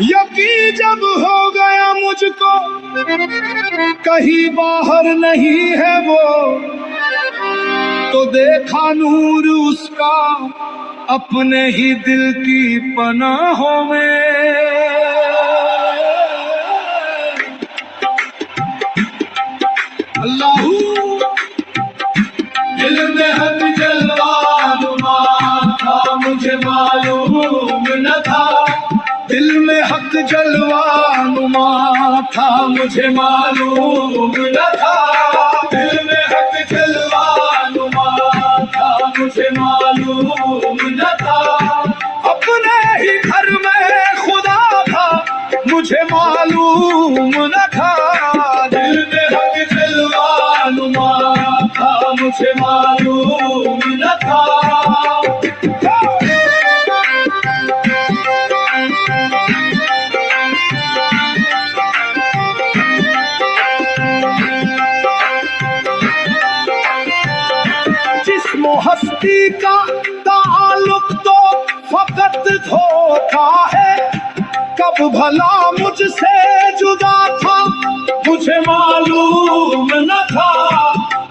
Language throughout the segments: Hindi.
यकीन जब हो गया मुझको कहीं बाहर नहीं है वो, तो देखा नूर उसका अपने ही दिल की पनाहों में। अल्लाहू दिल में हक जलवा नुमा था, मुझे मालूम न था। दिल में हक जलवा नुमा था, मुझे मालूम न था। दिल में हक जलवा नुमा था, मुझे मालूम न था। अपने ही घर में खुदा था, मुझे मालूम न था। दिल में हक जलवा नुमा था, मुझे मालूम न था। हस्ती का ताल्लुक तो फकत धोखा है, कब भला मुझसे जुदा था, मुझे मालूम न था।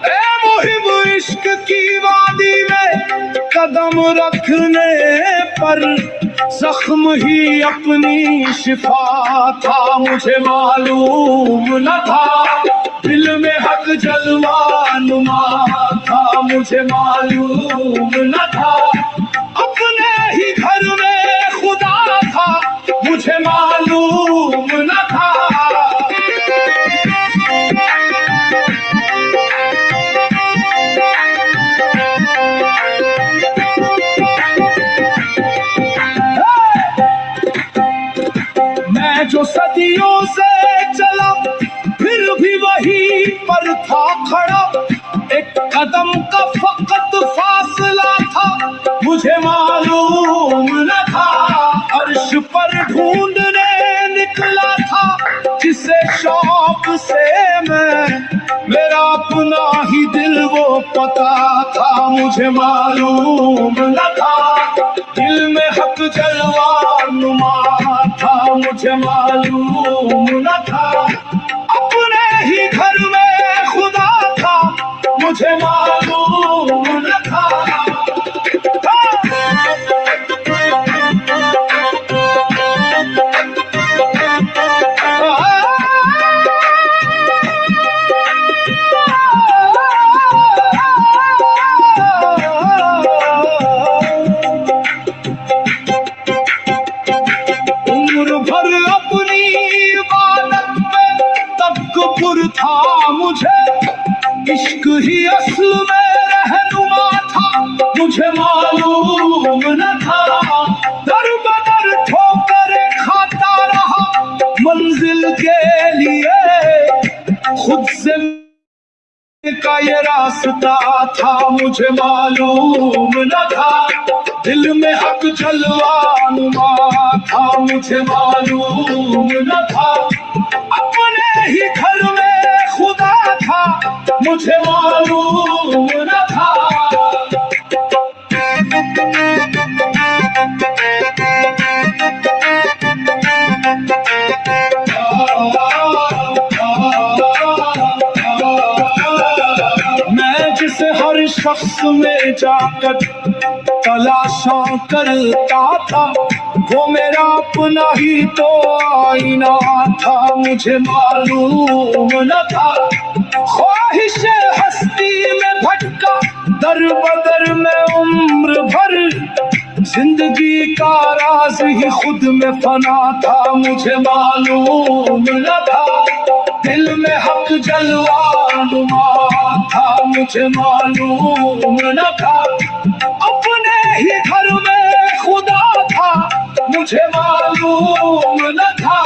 ए मुहिब इश्क की वादी में कदम रखने पर जख्म ही अपनी शिफा था, मुझे मालूम न था। दिल में हक जलवा नुमा था, मुझे मालूम न था। अपने ही घर में खुदा था, मुझे मालूम न था। मैं जो सदियों से चला फिर भी वही पर था खड़ा, एक कदम का फकत फासला था, मुझे मालूम न था। अर्श पर ढूंढने निकला था जिसे शौक से मैं, मेरा अपना ही दिल वो पता था, मुझे मालूम न था। दिल में हक जलवा नुमा था, मुझे मालूम न था। अपने ही घर में खुदा था, मुझे मालूम न था। उम्र भर अपनी इबादत में तकब्बुर था मुझे, इश्क ही असल में रहनुमा था, मुझे मालूम न था। दर बदर ठोकरें खाता रहा मंजिल के लिए, खुद से का ये रास्ता था, मुझे मालूम न था। दिल में हक जलवा नुमा था, मुझे मालूम न था। अपने ही घर में खुदा था, मुझे मालूम न था। मैं जिसे हर शख्स में जाकर तलाशा करता था, वो मेरा अपना ही तो आईना था, मुझे मालूम न था। ख्वाहिश हस्ती में भटका दर बदर में उम्र भर, जिंदगी का राज ही खुद में फना था, मुझे मालूम न था। दिल में हक जलवा नुमा था, मुझे मालूम न था। अपने ही घर में खुदा था, मुझे मालूम न था।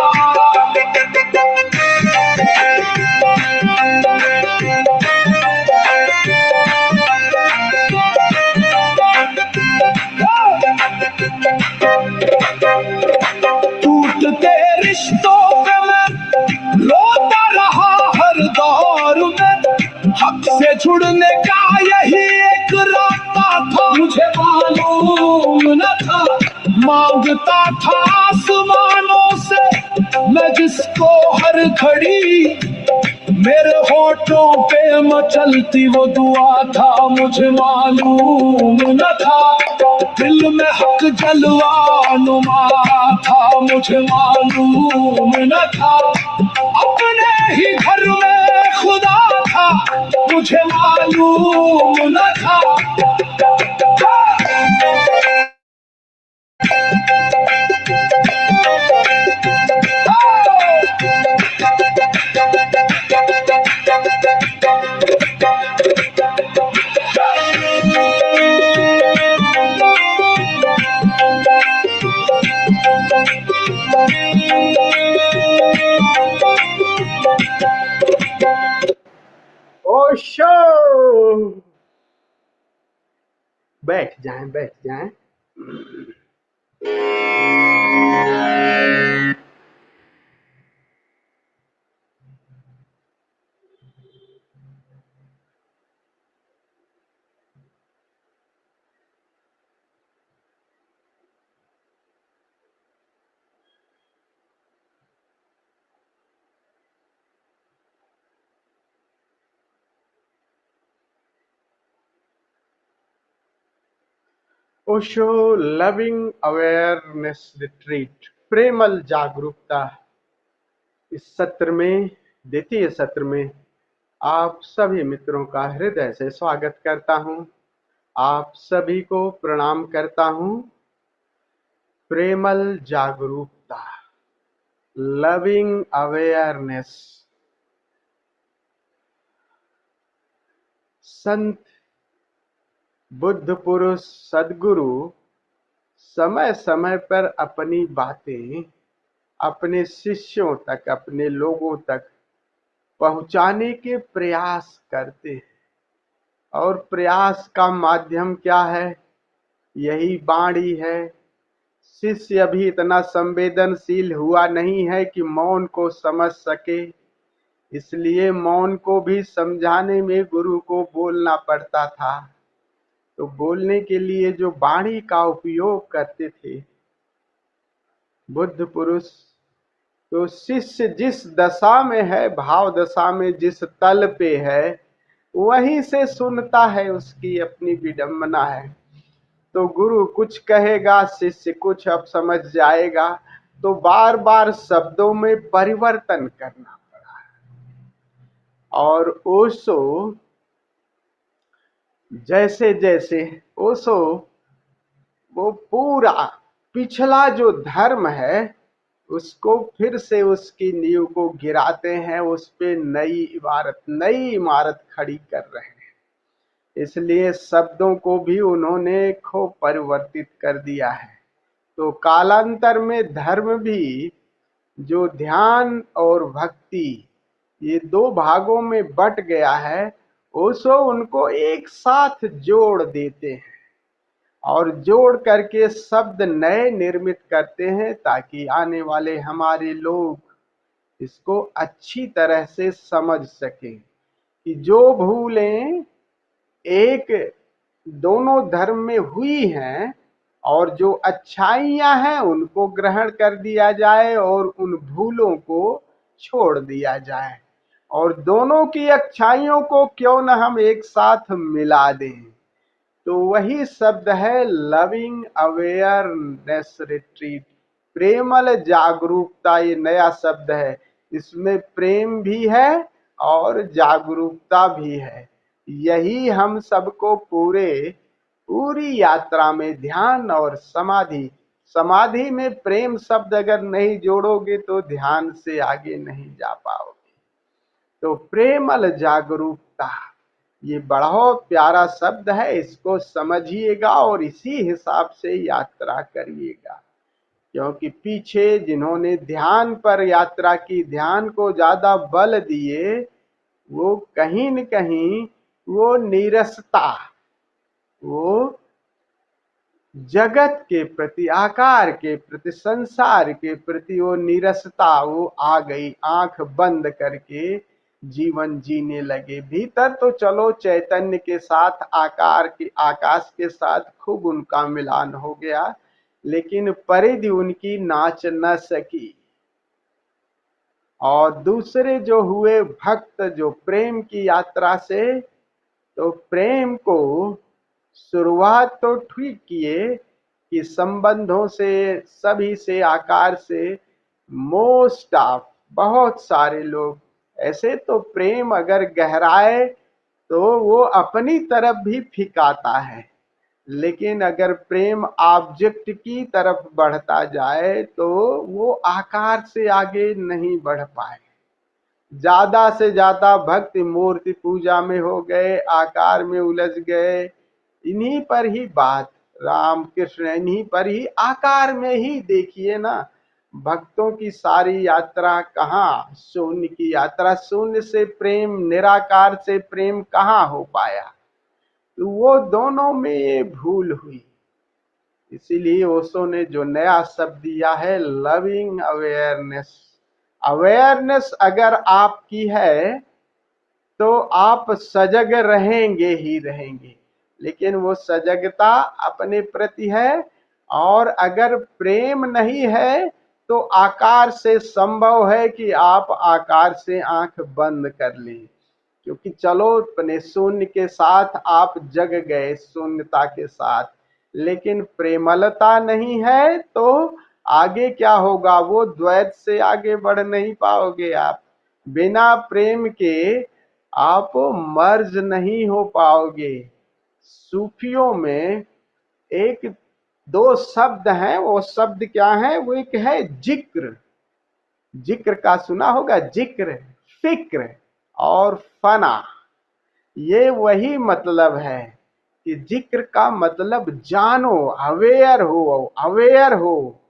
टूटते रिश्तों पे मैं रोता रहा हर दौर में, हक से जुड़ने का यही एक रास्ता था, मुझे मालूम न था। मांगता था आसमानों से मैं जिसको हर घड़ी मेरे होठों पे मचलती वो दुआ था मुझे मालूम न था दिल में हक जलवा नुमा था मुझे मालूम न था अपने ही घर में खुदा था मुझे मालूम न था ओशो, बैठ जाएं, बैठ जाएं। ओशो लविंग अवेयरनेस रिट्रीट प्रेमल जागरूकता इस सत्र में, द्वितीय सत्र में आप सभी मित्रों का हृदय से स्वागत करता हूं। आप सभी को प्रणाम करता हूं। प्रेमल जागरूकता, लविंग अवेयरनेस, संत बुद्ध पुरुष सद्गुरु समय समय पर अपनी बातें अपने शिष्यों तक, अपने लोगों तक पहुंचाने के प्रयास करते हैं। और प्रयास का माध्यम क्या है? यही वाणी है। शिष्य अभी इतना संवेदनशील हुआ नहीं है कि मौन को समझ सके, इसलिए मौन को भी समझाने में गुरु को बोलना पड़ता था। तो बोलने के लिए जो वाणी का उपयोग करते थे बुद्ध पुरुष, तो शिष्य जिस दशा में है, भाव दशा में जिस तल पे है, वहीं से सुनता है, उसकी अपनी विडंबना है। तो गुरु कुछ कहेगा, शिष्य कुछ अब समझ जाएगा, तो बार बार शब्दों में परिवर्तन करना पड़ा। और ओशो जैसे जैसे ओशो वो पूरा पिछला जो धर्म है उसको फिर से उसकी नींव को गिराते हैं, उस पे नई इमारत खड़ी कर रहे हैं। इसलिए शब्दों को भी उन्होंने खूब परिवर्तित कर दिया है। तो कालांतर में धर्म भी जो ध्यान और भक्ति ये दो भागों में बट गया है, ओशो उनको एक साथ जोड़ देते हैं और जोड़ करके शब्द नए निर्मित करते हैं ताकि आने वाले हमारे लोग इसको अच्छी तरह से समझ सकें कि जो भूलें एक दोनों धर्म में हुई हैं और जो अच्छाइयां हैं उनको ग्रहण कर दिया जाए और उन भूलों को छोड़ दिया जाए, और दोनों की अच्छाइयों को क्यों न हम एक साथ मिला दें। तो वही शब्द है लविंग अवेयरनेस रिट्रीट, प्रेमल जागरूकता। ये नया शब्द है, इसमें प्रेम भी है और जागरूकता भी है। यही हम सबको पूरी यात्रा में ध्यान और समाधि में प्रेम शब्द अगर नहीं जोड़ोगे तो ध्यान से आगे नहीं जा पाओगे। तो प्रेमल जागरूकता ये बड़ा प्यारा शब्द है, इसको समझिएगा और इसी हिसाब से यात्रा करिएगा। क्योंकि पीछे जिन्होंने ध्यान पर यात्रा की, ध्यान को ज्यादा बल दिए, वो कहीं न कहीं वो नीरसता, वो जगत के प्रति, आकार के प्रति, संसार के प्रति वो नीरसता वो आ गई। आंख बंद करके जीवन जीने लगे। भीतर तो चलो चैतन्य के साथ, आकाश के साथ खूब उनका मिलान हो गया, लेकिन परिधि उनकी नाच न सकी। और दूसरे जो हुए भक्त जो प्रेम की यात्रा से, तो प्रेम को शुरुआत तो ठीक किए कि संबंधों से, सभी से, आकार से, मोस्ट ऑफ बहुत सारे लोग ऐसे, तो प्रेम अगर गहराए तो वो अपनी तरफ भी फिकाता है। लेकिन अगर प्रेम ऑब्जेक्ट की तरफ बढ़ता जाए तो वो आकार से आगे नहीं बढ़ पाए। ज्यादा से ज्यादा भक्ति मूर्ति पूजा में हो गए, आकार में उलझ गए, इन्हीं पर ही बात, राम कृष्ण इन्हीं पर ही, आकार में ही देखिए ना, भक्तों की सारी यात्रा कहाँ, शून्य की यात्रा, शून्य से प्रेम, निराकार से प्रेम कहाँ हो पाया। तो वो दोनों में ये भूल हुई। इसीलिए ओशो ने जो नया शब्द दिया है, लविंग अवेयरनेस। अवेयरनेस अगर आपकी है तो आप सजग रहेंगे ही रहेंगे, लेकिन वो सजगता अपने प्रति है। और अगर प्रेम नहीं है तो आकार से संभव है कि आप आकार से आंख बंद कर लें, क्योंकि चलो अपने शून्य के साथ आप जग गए, शून्यता के साथ, लेकिन प्रेमलता नहीं है तो आगे क्या होगा, वो द्वैत से आगे बढ़ नहीं पाओगे आप। बिना प्रेम के आप मर्ज नहीं हो पाओगे। सूफियों में एक दो शब्द हैं, वो शब्द क्या है, वो एक है जिक्र। जिक्र का सुना होगा, जिक्र, फिक्र और फना। ये वही मतलब है कि जिक्र का मतलब जानो, अवेयर हो, अवेयर हो।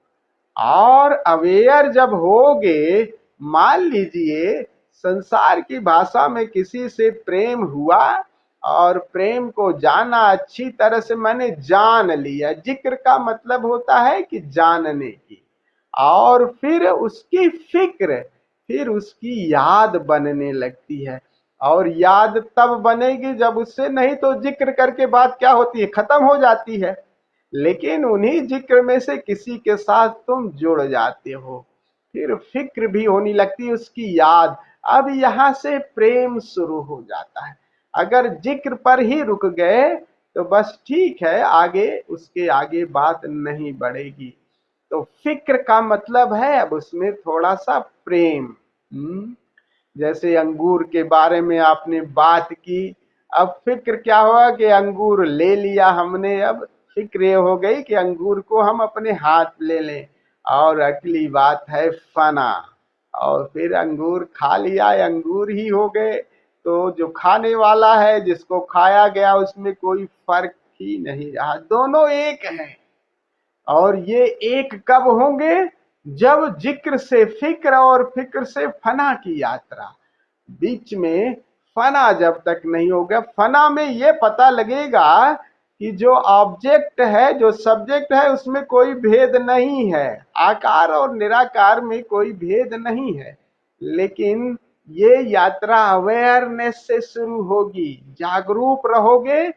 और अवेयर जब होगे, मान लीजिए संसार की भाषा में किसी से प्रेम हुआ और प्रेम को जाना अच्छी तरह से, मैंने जान लिया, जिक्र का मतलब होता है कि जानने की। और फिर उसकी फिक्र, फिर उसकी याद बनने लगती है। और याद तब बनेगी जब उससे, नहीं तो जिक्र करके बात क्या होती है, खत्म हो जाती है। लेकिन उन्हीं जिक्र में से किसी के साथ तुम जुड़ जाते हो, फिर फिक्र भी होने लगती है, उसकी याद। अब यहाँ से प्रेम शुरू हो जाता है। अगर जिक्र पर ही रुक गए तो बस ठीक है, आगे उसके आगे बात नहीं बढ़ेगी। तो फिक्र का मतलब है अब उसमें थोड़ा सा प्रेम। जैसे अंगूर के बारे में आपने बात की, अब फिक्र क्या हुआ कि अंगूर ले लिया हमने, अब फिक्र ये हो गई कि अंगूर को हम अपने हाथ ले लें। और अगली बात है फना, और फिर अंगूर खा लिया, अंगूर ही हो गए। तो जो खाने वाला है, जिसको खाया गया, उसमें कोई फर्क ही नहीं रहा, दोनों एक हैं। और ये एक कब होंगे, जब जिक्र से फिक्र और फिक्र से फना की यात्रा। बीच में फना जब तक नहीं होगा, फना में ये पता लगेगा कि जो ऑब्जेक्ट है, जो सब्जेक्ट है, उसमें कोई भेद नहीं है, आकार और निराकार में कोई भेद नहीं है। लेकिन ये यात्रा अवेयरनेस से शुरू होगी, जागरूक रहोगे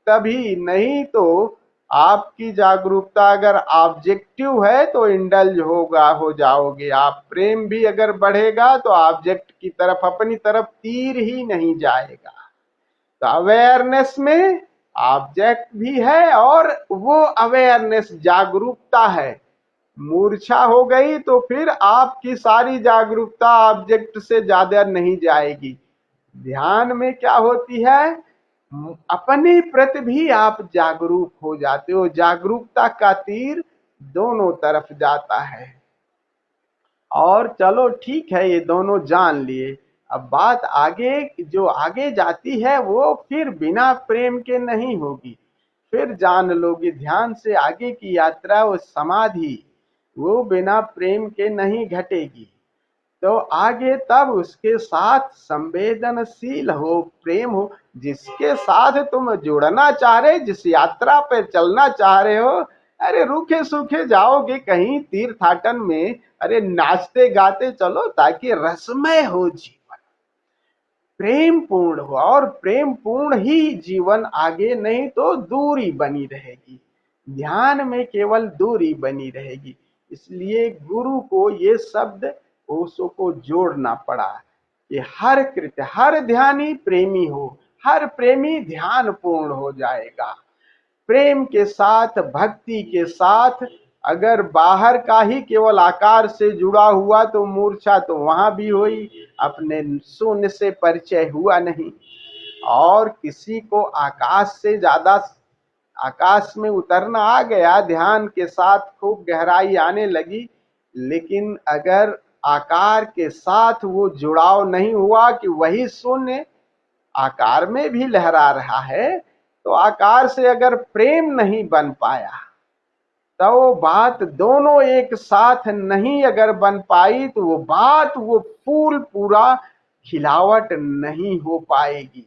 तभी, नहीं तो आपकी जागरूकता अगर ऑब्जेक्टिव है तो इंडल्ज होगा, हो जाओगे आप। प्रेम भी अगर बढ़ेगा तो ऑब्जेक्ट की तरफ, अपनी तरफ तीर ही नहीं जाएगा। तो अवेयरनेस में ऑब्जेक्ट भी है और वो अवेयरनेस जागरूकता है। मूर्छा हो गई तो फिर आपकी सारी जागरूकता ऑब्जेक्ट से ज्यादा नहीं जाएगी। ध्यान में क्या होती है, अपने प्रति भी आप जागरूक हो जाते हो, जागरूकता का तीर दोनों तरफ जाता है। और चलो ठीक है, ये दोनों जान लिए। अब बात आगे, जो आगे जाती है वो फिर बिना प्रेम के नहीं होगी। फिर जान लोगे ध्यान से, आगे की यात्रा, वो समाधि, वो बिना प्रेम के नहीं घटेगी। तो आगे तब उसके साथ संवेदनशील हो, प्रेम हो, जिसके साथ तुम जुड़ना चाह रहे, जिस यात्रा पे चलना चाह रहे हो। अरे रूखे सूखे जाओगे कहीं तीर्थाटन में, अरे नाचते गाते चलो ताकि रसमय हो जीवन, प्रेम पूर्ण हो। और प्रेम पूर्ण ही जीवन आगे, नहीं तो दूरी बनी रहेगी। ध्यान में केवल दूरी बनी रहेगी। इसलिए गुरु को ये शब्द ओशो को जोड़ना पड़ा कि हर कृत्य, हर ध्यानी प्रेमी हो, हर प्रेमी ध्यान पूर्ण हो जाएगा। प्रेम के साथ, भक्ति के साथ अगर बाहर का ही केवल आकार से जुड़ा हुआ तो मूर्छा तो वहां भी हुई, अपने शून्य से परिचय हुआ नहीं। और किसी को आकाश से ज्यादा, आकाश में उतरना आ गया, ध्यान के साथ खूब गहराई आने लगी, लेकिन अगर आकार के साथ वो जुड़ाव नहीं हुआ कि वही शून्य आकार में भी लहरा रहा है, तो आकार से अगर प्रेम नहीं बन पाया, तो वो बात दोनों एक साथ नहीं अगर बन पाई, तो वो बात, वो फूल पूरा खिलावट नहीं हो पाएगी।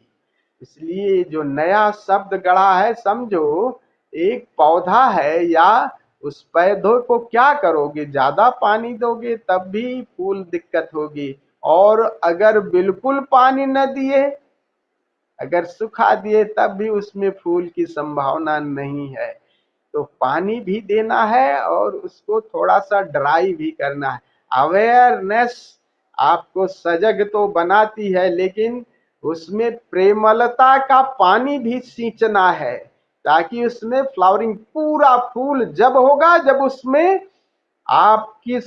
इसलिए जो नया शब्द गढ़ा है, समझो एक पौधा है, या उस पौधे को क्या करोगे, ज्यादा पानी दोगे तब भी फूल दिक्कत होगी, और अगर बिल्कुल पानी न दिए, अगर सुखा दिए तब भी उसमें फूल की संभावना नहीं है। तो पानी भी देना है और उसको थोड़ा सा ड्राई भी करना है। अवेयरनेस आपको सजग तो बनाती है, लेकिन उसमें प्रेमलता का पानी भी सींचना है, ताकि उसमें फ्लावरिंग, पूरा फूल जब होगा जब उसमें आपकी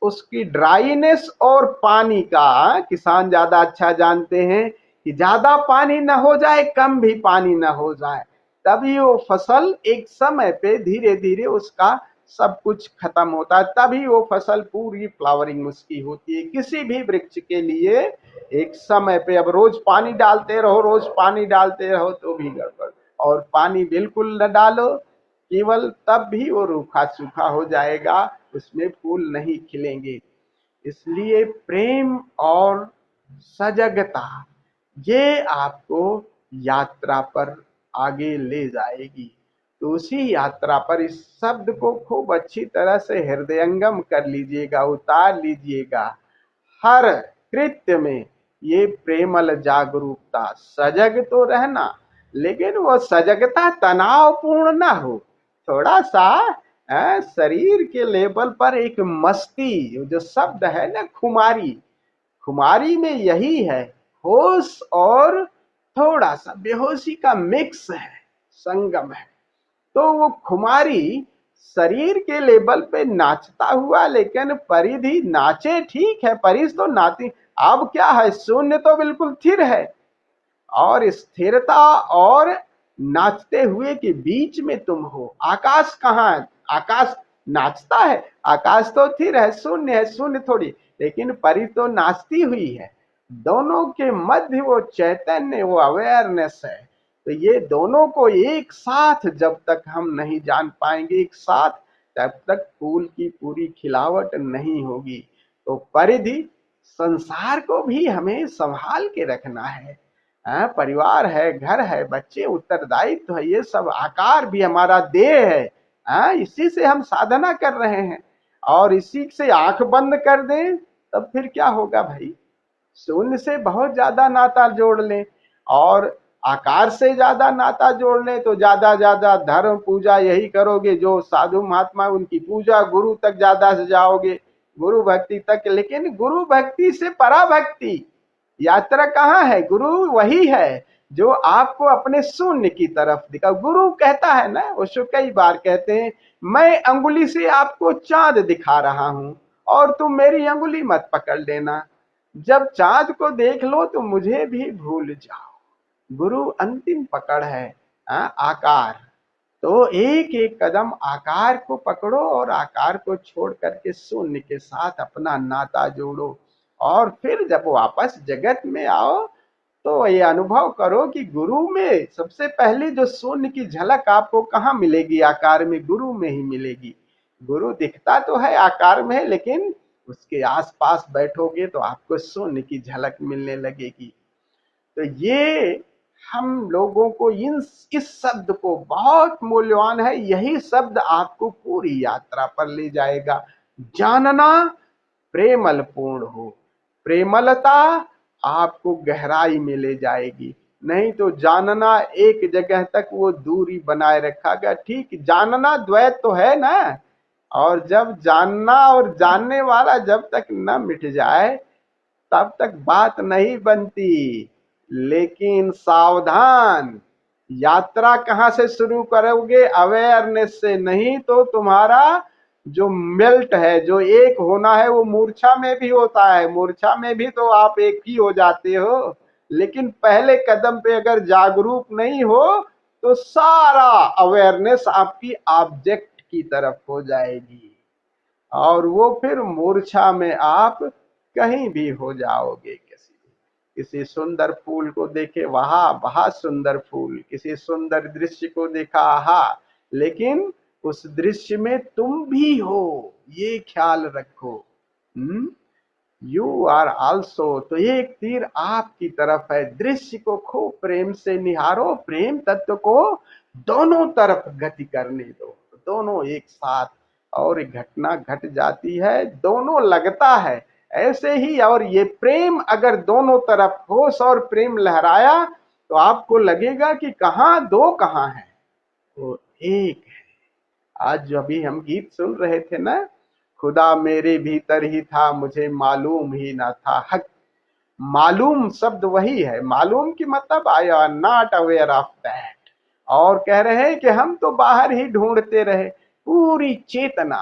उसकी ड्राईनेस और पानी का, किसान ज्यादा अच्छा जानते हैं कि ज्यादा पानी ना हो जाए, कम भी पानी ना हो जाए, तभी वो फसल एक समय पे धीरे धीरे उसका सब कुछ खत्म होता है, तभी वो फसल पूरी फ्लावरिंग उसकी होती है। किसी भी वृक्ष के लिए एक समय पे, अब रोज पानी डालते रहो, रोज पानी डालते रहो तो भी गड़बड़, और पानी बिल्कुल न डालो केवल, तब भी वो रूखा सूखा हो जाएगा, उसमें फूल नहीं खिलेंगे। इसलिए प्रेम और सजगता ये आपको यात्रा पर आगे ले जाएगी। तो उसी यात्रा पर इस शब्द को खूब अच्छी तरह से हृदयंगम कर लीजिएगा, उतार लीजिएगा। हर कृत्य में ये प्रेमल जागरूकता, सजग तो रहना, लेकिन वो सजगता तनावपूर्ण ना हो, थोड़ा सा शरीर के लेवल पर एक मस्ती, जो शब्द है ना खुमारी, खुमारी में यही है, होश और थोड़ा सा बेहोशी का मिक्स है, संगम है। तो वो खुमारी शरीर के लेवल पे नाचता हुआ, लेकिन परिधि नाचे ठीक है, परिधि तो नाती, अब क्या है, शून्य तो बिल्कुल स्थिर है, और स्थिरता और नाचते हुए के बीच में तुम हो। आकाश कहाँ है, आकाश नाचता है, आकाश तो स्थिर है, शून्य है, शून्य थोड़ी, लेकिन परी तो नाचती हुई है। दोनों के मध्य वो चैतन्य, वो अवेयरनेस है। तो ये दोनों को एक साथ जब तक हम नहीं जान पाएंगे, एक साथ, तब तक फूल की पूरी खिलावट नहीं होगी। तो परिधि, संसार को भी हमें संभाल के रखना है। परिवार है, घर है, बच्चे, उत्तरदायित्व है, ये सब आकार भी हमारा देह है। इसी से हम साधना कर रहे हैं, और इसी से आंख बंद कर दें तब फिर क्या होगा भाई। शून्य से बहुत ज्यादा नाता जोड़ लें, और आकार से ज्यादा नाता जोड़ लें, तो ज्यादा ज्यादा धर्म पूजा यही करोगे, जो साधु महात्मा उनकी पूजा, गुरु तक ज्यादा से जाओगे, गुरु भक्ति तक। लेकिन गुरु भक्ति से पराभक्ति यात्रा कहाँ है, गुरु वही है जो आपको अपने शून्य की तरफ दिखा। गुरु कहता है ना, उसको कई बार कहते हैं, मैं अंगुली से आपको चांद दिखा रहा हूं और तुम मेरी अंगुली मत पकड़ लेना, जब चांद को देख लो तो मुझे भी भूल जाओ। गुरु अंतिम पकड़ है, आकार। तो एक एक कदम आकार को पकड़ो और आकार को छोड़ करके शून्य के साथ अपना नाता जोड़ो, और फिर जब वापस जगत में आओ तो ये अनुभव करो कि गुरु में सबसे पहले जो शून्य की झलक आपको कहाँ मिलेगी, आकार में, गुरु में ही मिलेगी। गुरु दिखता तो है आकार में, लेकिन उसके आसपास बैठोगे तो आपको शून्य की झलक मिलने लगेगी। तो ये हम लोगों को इस शब्द को बहुत मूल्यवान है, यही शब्द आपको पूरी यात्रा पर ले जाएगा। जानना प्रेमल पूर्ण हो, प्रेमलता आपको गहराई में ले जाएगी। नहीं तो जानना एक जगह तक वो दूरी बनाए रखा गया। ठीक, जानना द्वैत तो है ना, और जब जानना और जानने वाला जब तक न मिट जाए तब तक बात नहीं बनती। लेकिन सावधान, यात्रा कहां से शुरू करोगे? अवेयरनेस से, नहीं तो तुम्हारा जो मेल्ट है, जो एक होना है, वो मूर्छा में भी होता है। मूर्छा में भी तो आप एक ही हो जाते हो। लेकिन पहले कदम पे अगर जागरूक नहीं हो तो सारा अवेयरनेस आपकी ऑब्जेक्ट की तरफ हो जाएगी, और वो फिर मूर्छा में आप कहीं भी हो जाओगे। किसी सुंदर फूल को देखे, वहां बहुत सुंदर फूल, किसी सुंदर दृश्य को देखा, आहा, लेकिन उस दृश्य में तुम भी हो, ये ख्याल रखो। You are also. तो ये एक तीर आपकी तरफ है। दृश्य को खूब प्रेम से निहारो, प्रेम तत्व को दोनों तरफ गति करने दो, दोनों एक साथ, और एक घटना घट जाती है, दोनों लगता है ऐसे ही। और ये प्रेम अगर दोनों तरफ होश और प्रेम लहराया तो आपको लगेगा कि कहां दो कहां है, वो एक है। आज जो अभी हम गीत सुन रहे थे ना, खुदा मेरे भीतर ही था, मुझे मालूम ही ना था। हक, मालूम शब्द वही है। मालूम की मतलब I R not aware of that. और कह रहे हैं कि हम तो बाहर ही ढूंढते रहे। पूरी चेतना,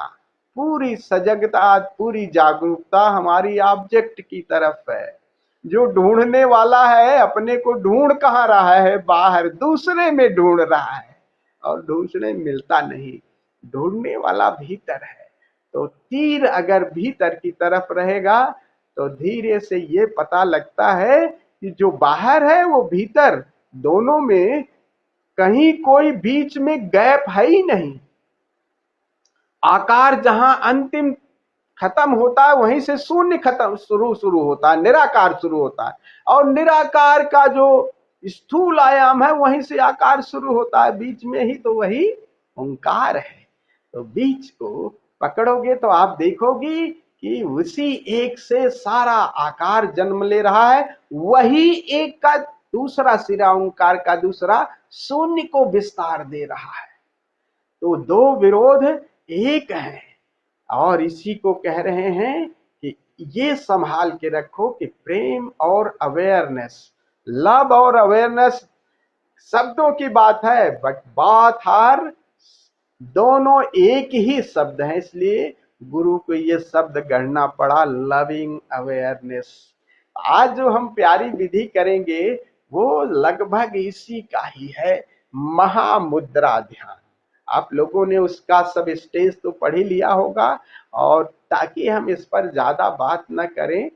पूरी सजगता, पूरी जागरूकता हमारी ऑब्जेक्ट की तरफ है। जो ढूंढने वाला है अपने को ढूंढ कहाँ रहा है? बाहर, दूसरे में ढूंढ रहा है, और दूसरे मिलता नहीं। ढूंढने वाला भीतर है। तो तीर अगर भीतर की तरफ रहेगा तो धीरे से ये पता लगता है कि जो बाहर है वो भीतर, दोनों में कहीं कोई बीच में गैप है ही नहीं। आकार जहां अंतिम खत्म होता है वहीं से शून्य खत्म शुरू होता है, निराकार शुरू होता है। और निराकार का जो स्थूल आयाम है वहीं से आकार शुरू होता है, बीच में ही तो वही ओंकार है। तो बीच को पकड़ोगे तो आप देखोगी कि उसी एक से सारा आकार जन्म ले रहा है। वही एक का दूसरा सिरा, ओंकार का दूसरा, शून्य को विस्तार दे रहा है। तो दो विरोध एक है। और इसी को कह रहे हैं कि ये संभाल के रखो कि प्रेम और अवेयरनेस, लव और अवेयरनेस शब्दों की बात है, बट बात हर दोनों एक ही शब्द है। इसलिए गुरु को ये शब्द गढ़ना पड़ा, लविंग अवेयरनेस। आज जो हम प्यारी विधि करेंगे वो लगभग इसी का ही है, महामुद्रा ध्यान। आप लोगों ने उसका सब स्टेज तो पढ़ ही लिया होगा, और ताकि हम इस पर ज्यादा बात न करें,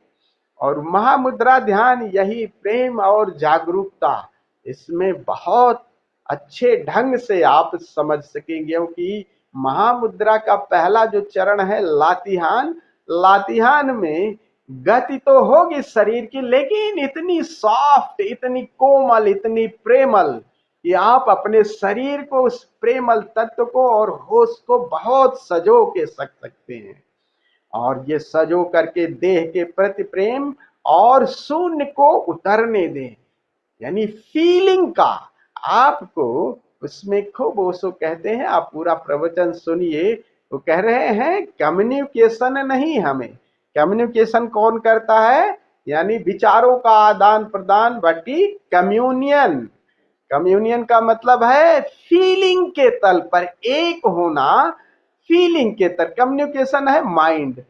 और महामुद्रा ध्यान यही प्रेम और जागरूकता, इसमें बहुत अच्छे ढंग से आप समझ सकेंगे। क्योंकि महामुद्रा का पहला जो चरण है लातिहान, लातिहान में गति तो होगी शरीर की, लेकिन इतनी सॉफ्ट, इतनी कोमल, इतनी प्रेमल कि आप अपने शरीर को, उस प्रेमल तत्व को और होश को बहुत सजो के सकते हैं। और ये सजो करके देह के प्रति प्रेम और शून्य को उतरने दें, यानी फीलिंग का आपको उसमें खूब, वो कहते हैं, आप पूरा प्रवचन सुनिए। वो कह रहे हैं कम्युनिकेशन नहीं, हमें कम्युनिकेशन कौन करता है? यानी विचारों का आदान प्रदान, बटी कम्युनियन। कम्युनियन का मतलब है फीलिंग के तल पर एक होना, फीलिंग के तल। कम्युनिकेशन है माइंड,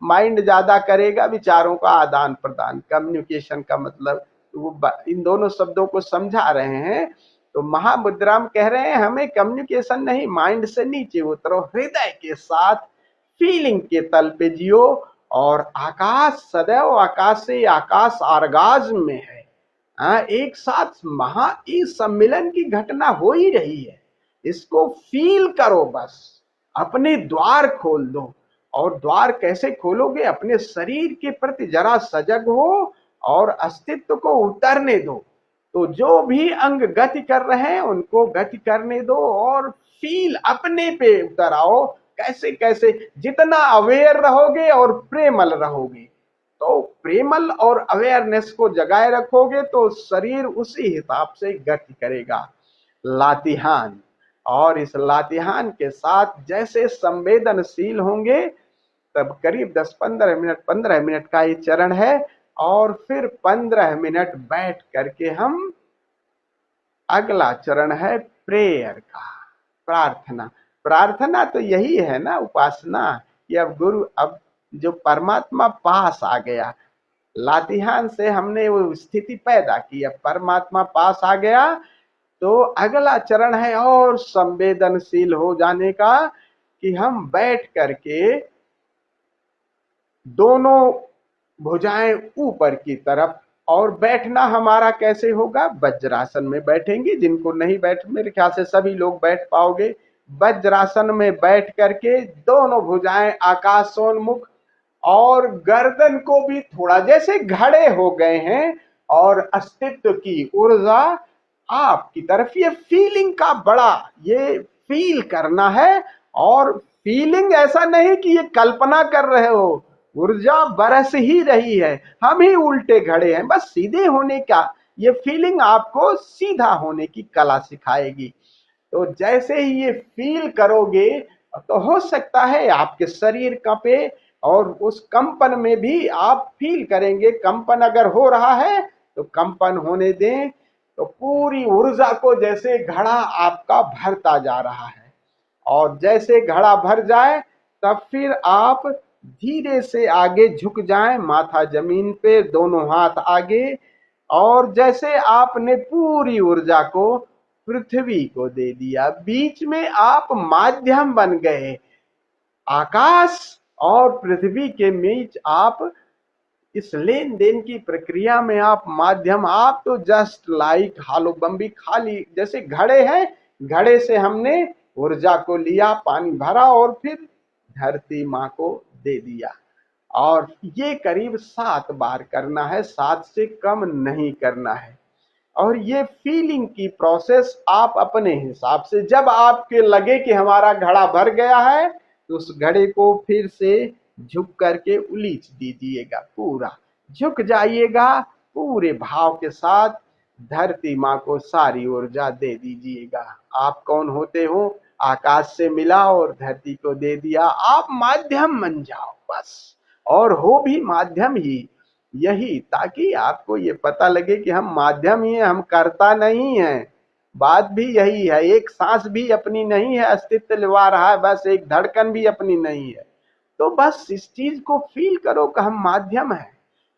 माइंड ज्यादा करेगा विचारों का आदान प्रदान। कम्युनिकेशन का मतलब, वो इन दोनों शब्दों को समझा रहे हैं। तो महामुद्रा में कह रहे हैं हमें कम्युनिकेशन नहीं, माइंड से नीचे उतरो, हृदय के साथ फीलिंग के तल पे जियो। और आकाश सदैव, आकाश से आकाश आर्गाज्म में है। एक साथ महा इस सम्मेलन की घटना हो ही रही है, इसको फील करो। बस अपने द्वार खोल दो। और द्वार कैसे खोलोगे? अपने शरीर के प्रति जरा सजग हो और अस्तित्व को उतरने दो। तो जो भी अंग गति कर रहे हैं उनको गति करने दो, और फील अपने पे उतर आओ। कैसे कैसे? जितना अवेयर रहोगे और प्रेमल रहोगे तो प्रेमल और अवेयरनेस को जगाए रखोगे तो शरीर उसी हिसाब से गति करेगा। लातिहान, और इस लातिहान के साथ जैसे संवेदनशील होंगे, तब करीब 10-15 मिनट, 15 मिनट का ये चरण है, और फिर 15 मिनट बैठ करके हम, अगला चरण है प्रेयर का, प्रार्थना। प्रार्थना तो यही है ना, उपासना, कि अब जो परमात्मा पास आ गया, लातिहान से हमने वो स्थिति पैदा की, अब परमात्मा पास आ गया, तो अगला चरण है और संवेदनशील हो जाने का, कि हम बैठ करके दोनों भुजाएं ऊपर की तरफ, और बैठना हमारा कैसे होगा, वज्रासन में बैठेंगे। जिनको नहीं बैठ, मेरे ख्याल से सभी लोग बैठ पाओगे। वज्रासन में बैठ करके दोनों भुजाएं आकाशोन्मुख, और गर्दन को भी थोड़ा जैसे घड़े हो गए हैं, और अस्तित्व की ऊर्जा आपकी तरफ, ये फीलिंग का बड़ा, ये फील करना है। और फीलिंग ऐसा नहीं कि ये कल्पना कर रहे हो, ऊर्जा बरस ही रही है, हम ही उल्टे खड़े हैं, बस सीधे होने का ये फीलिंग आपको सीधा होने की कला सिखाएगी। तो जैसे ही ये फील करोगे, तो हो सकता है आपके शरीर कंपे, और उस कंपन में भी आप फील करेंगे, कंपन अगर हो रहा है तो कंपन होने दें। तो पूरी ऊर्जा को जैसे घड़ा आपका भरता जा रहा है, और जैसे घड़ा भर जाए, तब फिर आप धीरे से आगे झुक जाएं, माथा जमीन पे, दोनों हाथ आगे, और जैसे आपने पूरी ऊर्जा को पृथ्वी को दे दिया, बीच में आप माध्यम बन गए। आकाश और पृथ्वी के बीच आप, इस लेन देन की प्रक्रिया में आप माध्यम, आप तो जस्ट लाइक हालो बम्बी, खाली जैसे घड़े हैं, घड़े से हमने ऊर्जा को लिया, पानी भरा, और फिर धरती माँ को दे दिया। और ये करीब 7 बार करना है, 7 से कम नहीं करना है। और ये फीलिंग की प्रोसेस आप अपने हिसाब से, जब आपके लगे कि हमारा घड़ा भर गया है, तो उस घड़े को फिर से झुक करके उलीच दीजिएगा, पूरा झुक जाइएगा, पूरे भाव के साथ धरती माँ को सारी ऊर्जा दे दीजिएगा। आप कौन होते हो, आकाश से मिला और धरती को दे दिया, आप माध्यम बन जाओ बस, और हो भी माध्यम ही, यही, ताकि आपको ये पता लगे कि हम माध्यम ही है, हम करता नहीं है। बात भी यही है, एक सांस भी अपनी नहीं है, अस्तित्व निभा रहा है, बस एक धड़कन भी अपनी नहीं है। तो बस इस चीज को फील करो कि हम माध्यम है।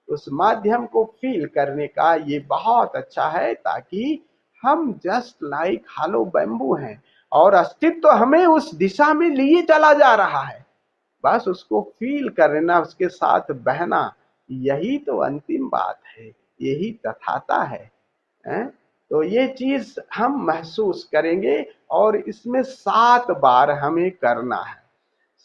उस माध्यम को फील करने का ये बहुत अच्छा है, ताकि हम जस्ट लाइक हालो बैम्बू हैं, और अस्तित्व हमें उस दिशा में लिए चला जा रहा है, बस उसको फील करना, उसके साथ बहना, यही तो अंतिम बात है, यही तथाता है? तो ये चीज हम महसूस करेंगे, और इसमें 7 बार हमें करना है।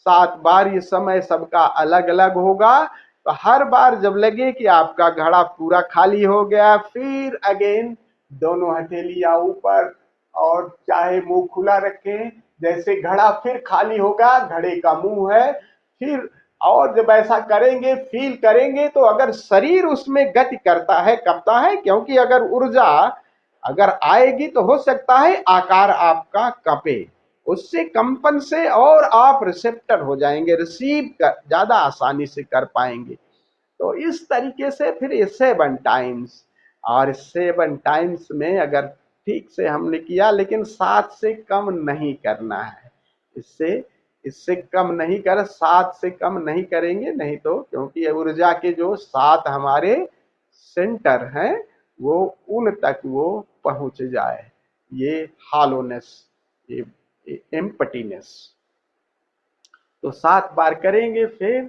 7 बार, ये समय सबका अलग अलग होगा। तो हर बार जब लगे कि आपका घड़ा पूरा खाली हो गया, फिर अगेन दोनों हथेलियां ऊपर, और चाहे मुंह खुला रखें, जैसे घड़ा फिर खाली होगा, घड़े का मुंह है, फिर, और जब ऐसा करेंगे, फील करेंगे, तो अगर शरीर उसमें गति करता है, कपता है, क्योंकि अगर ऊर्जा अगर आएगी तो हो सकता है आकार आपका कपे, उससे कंपन से, और आप रिसेप्टर हो जाएंगे, रिसीव कर ज्यादा आसानी से कर पाएंगे। तो इस तरीके से फिर ये 7 टाइम्स, और 7 टाइम्स में अगर ठीक से हमने किया, लेकिन 7 से कम नहीं करना है, इससे कम नहीं कर, 7 से कम नहीं करेंगे, नहीं तो, क्योंकि ऊर्जा के जो 7 हमारे सेंटर हैं, वो उन तक वो पहुंच जाए, ये हालोनेस, ये एम्प्टीनेस। तो 7 बार करेंगे, फिर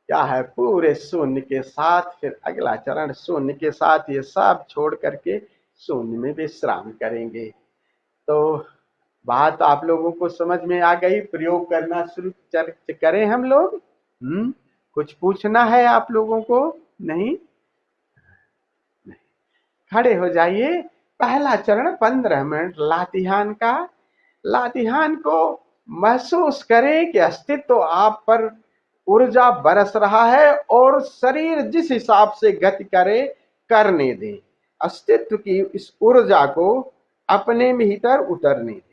क्या है, पूरे शून्य के साथ, फिर अगला चरण शून्य के साथ, ये सब छोड़ करके शून्य में विश्राम करेंगे। तो बात आप लोगों को समझ में आ गई, प्रयोग करना शुरू करें हम लोग। कुछ पूछना है आप लोगों को? नहीं, खड़े हो जाइए। पहला चरण 15 मिनट लातिहान का। लातिहान को महसूस करें कि अस्तित्व आप पर ऊर्जा बरस रहा है और शरीर जिस हिसाब से गति करे करने दे, अस्तित्व की इस ऊर्जा को अपने भीतर उतरने दे।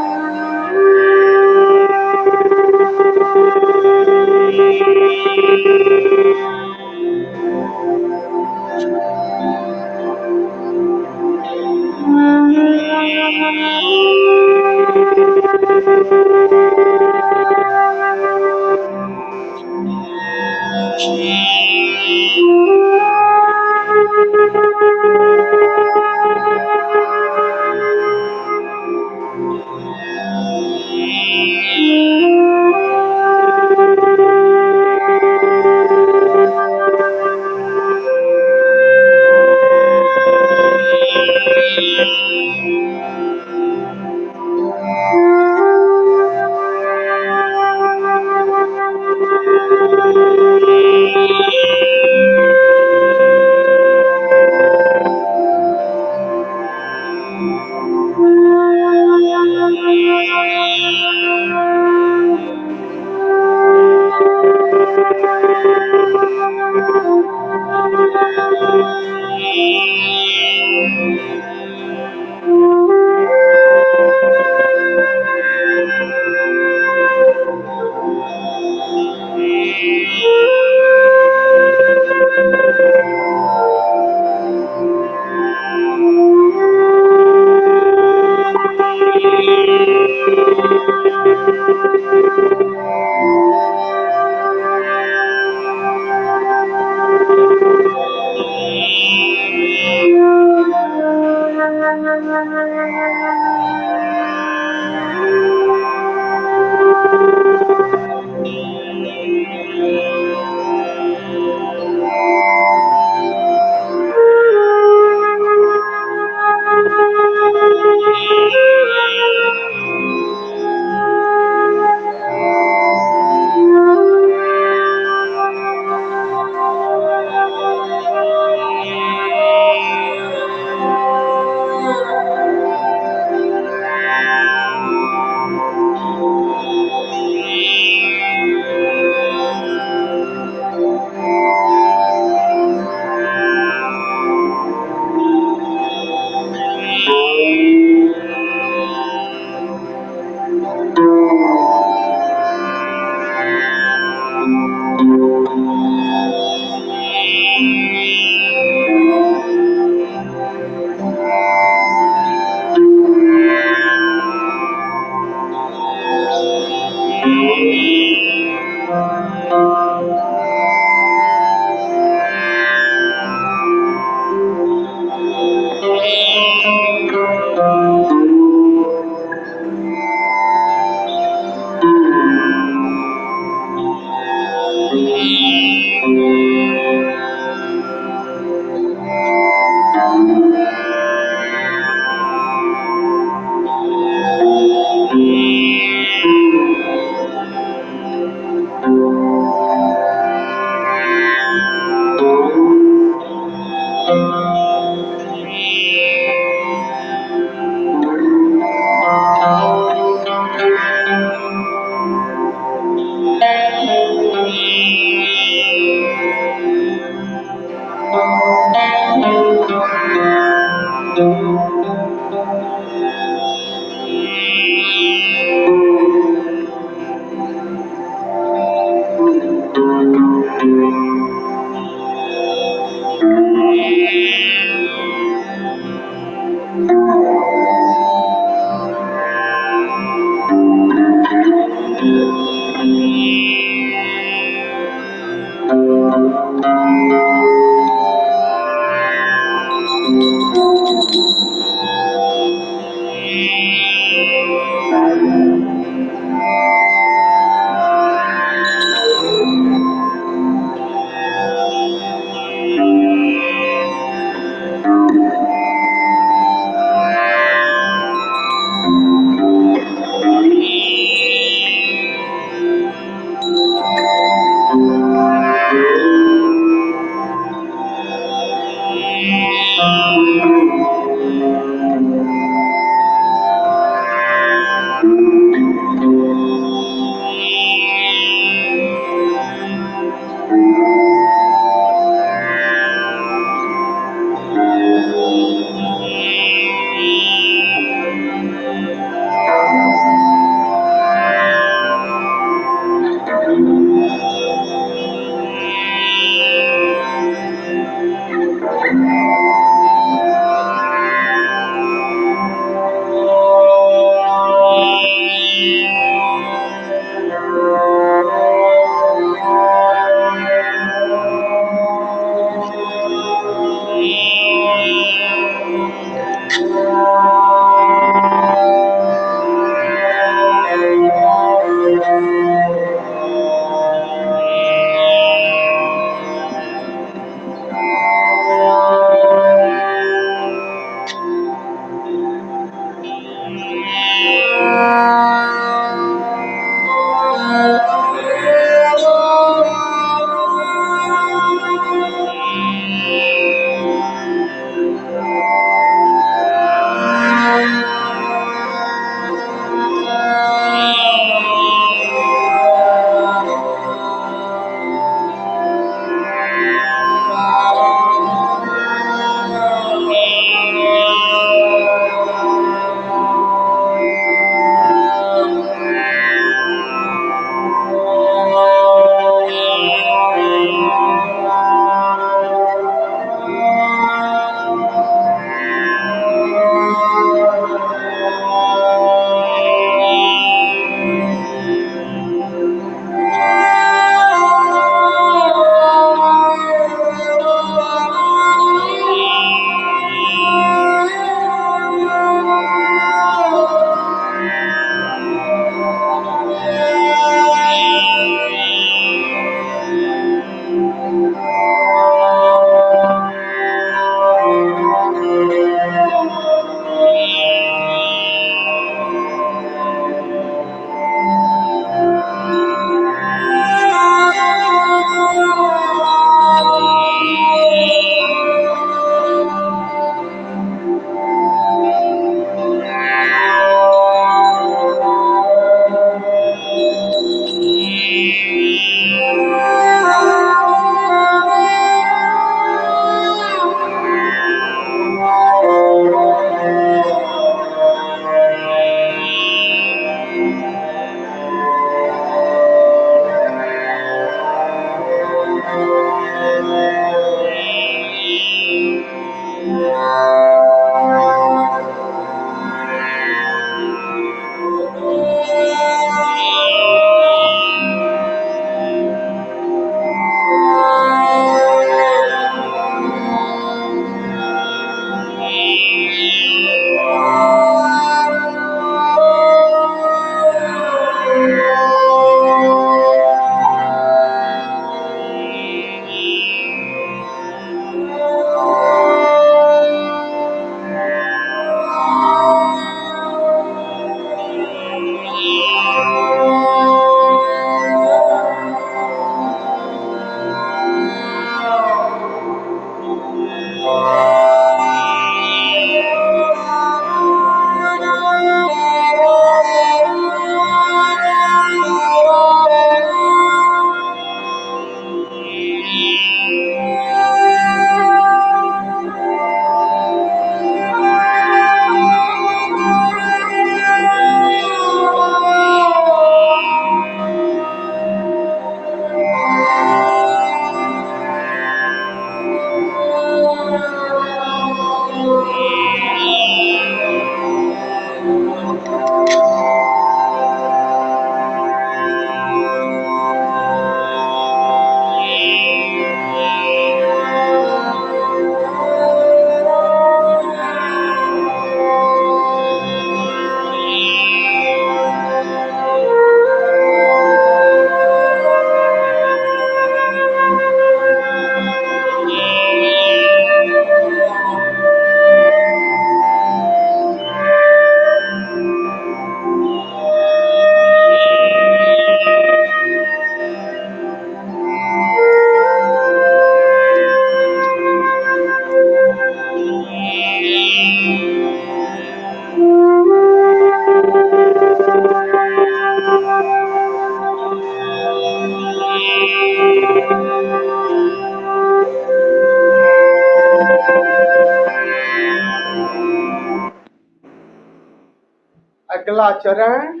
अगला चरण,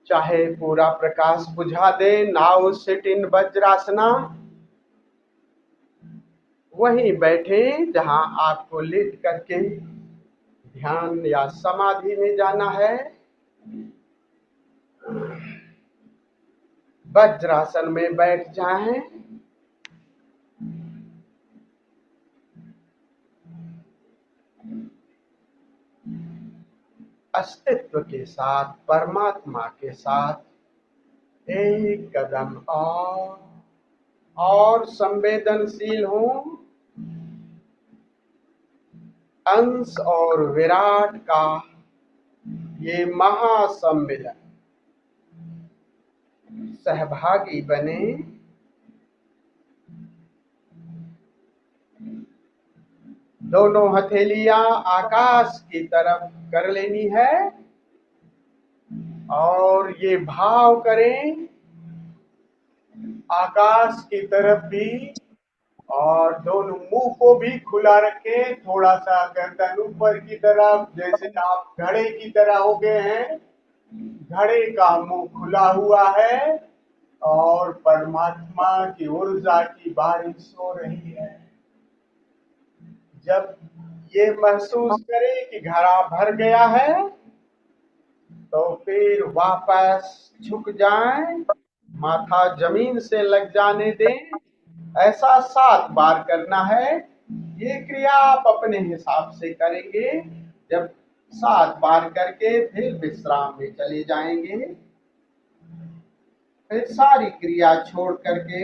चाहे पूरा प्रकाश बुझा दे, नाउ सिट इन वज्रासना। वहीं बैठे जहां आपको लेट करके ध्यान या समाधि में जाना है। वज्रासन में बैठ जाएं। अस्तित्व के साथ, परमात्मा के साथ एक कदम और संवेदनशील हूं। अंश और विराट का ये महासम्मिलन, सहभागी बने। दोनों हथेलियां आकाश की तरफ कर लेनी है और ये भाव करें आकाश की तरफ भी, और दोनों मुंह को भी खुला रखें। थोड़ा सा गर्दन ऊपर की तरफ, जैसे आप घड़े की तरह हो गए हैं। घड़े का मुंह खुला हुआ है और परमात्मा की ऊर्जा की बारिश हो रही है। जब ये महसूस करें कि घड़ा भर गया है, तो फिर वापस झुक जाएं, माथा जमीन से लग जाने दें। ऐसा 7 बार करना है। ये क्रिया आप अपने हिसाब से करेंगे। जब 7 बार करके फिर विश्राम में चले जाएंगे। फिर सारी क्रिया छोड़ करके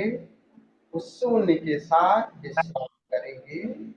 उस शून्य के साथ विश्राम करेंगे।